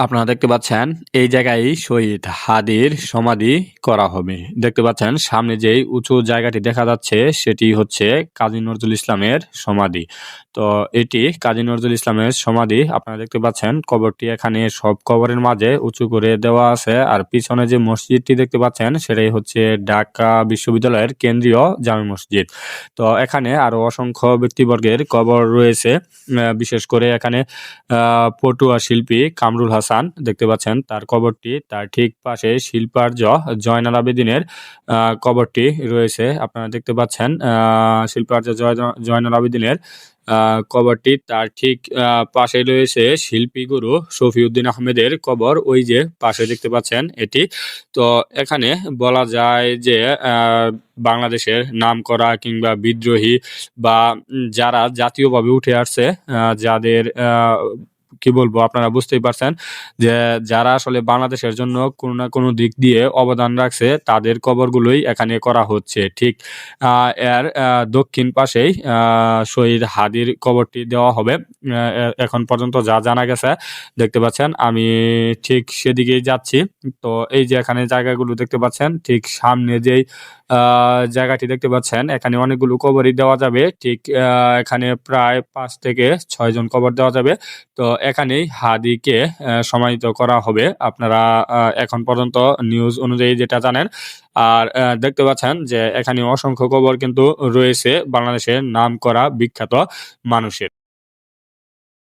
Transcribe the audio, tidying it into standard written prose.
আপনারা দেখতে পাচ্ছেন এই জায়গায় শহীদ হাদির সমাধি করা হবে। দেখতে পাচ্ছেন সামনে যেই উঁচু জায়গাটি দেখা যাচ্ছে সেটি হচ্ছে কাজী নজরুল ইসলামের সমাধি। তো এটি কাজী নজরুল ইসলামের সমাধি। আপনারা দেখতে পাচ্ছেন কবরটি এখানে সব কবরের মাঝে উঁচু করে দেওয়া আছে। আর পিছনে যে মসজিদটি দেখতে পাচ্ছেন সেটাই হচ্ছে ঢাকা বিশ্ববিদ্যালয়ের কেন্দ্রীয় জামে মসজিদ। তো এখানে আরো অসংখ্য ব্যক্তিবর্গের কবর রয়েছে। বিশেষ করে এখানে পটুয়া শিল্পী কামরুল হাসান দেখতে পাচ্ছেন তার কবরটি, তার ঠিক পাশে শিল্পার্জ জয়নাল আবেদিনের কবরটি রয়েছে। আপনারা দেখতে পাচ্ছেন শিল্পার্জ জয়নাল আবেদিনের কবরটি, তার ঠিক পাশে রয়েছে শিল্পী গুরু শফিউদ্দিন আহমেদের কবর, ওই যে পাশে দেখতে পাচ্ছেন এটি। তো এখানে বলা যায় যে বাংলাদেশের নামকরা কিংবা বিদ্রোহী বা যারা জাতীয়ভাবে উঠে আসছে, যাদের কি বলবো আপনারা বুঝতেই পারছেন যে যারা আসলে বাংলাদেশের জন্য কোনো না কোনো দিক দিয়ে অবদান রাখছে তাদের কবরগুলোই এখানে করা হচ্ছে। ঠিক এর দক্ষিণ পাশেই শহীদ হাদির কবরটি দেওয়া হবে। এখন পর্যন্ত যা জানা গেছে দেখতে পাচ্ছেন, আমি ঠিক সেদিকেই যাচ্ছি। তো এই যে এখানে জায়গাগুলো দেখতে পাচ্ছেন, ঠিক সামনে যেই জায়গাটি দেখতে পাচ্ছেন এখানে অনেকগুলো কবরই দেওয়া যাবে। ঠিক এখানে প্রায় 5 থেকে 6 জন কবর দেওয়া যাবে। তো এখানেই হাদিকে সমাহিত করা হবে। আপনারা এখন পর্যন্ত নিউজ অনুযায়ী যেটা জানেন। আর দেখতে পাচ্ছেন যে এখানে অসংখ্য কবর কিন্তু রয়েছে বাংলাদেশের নামকরা বিখ্যাত মানুষের।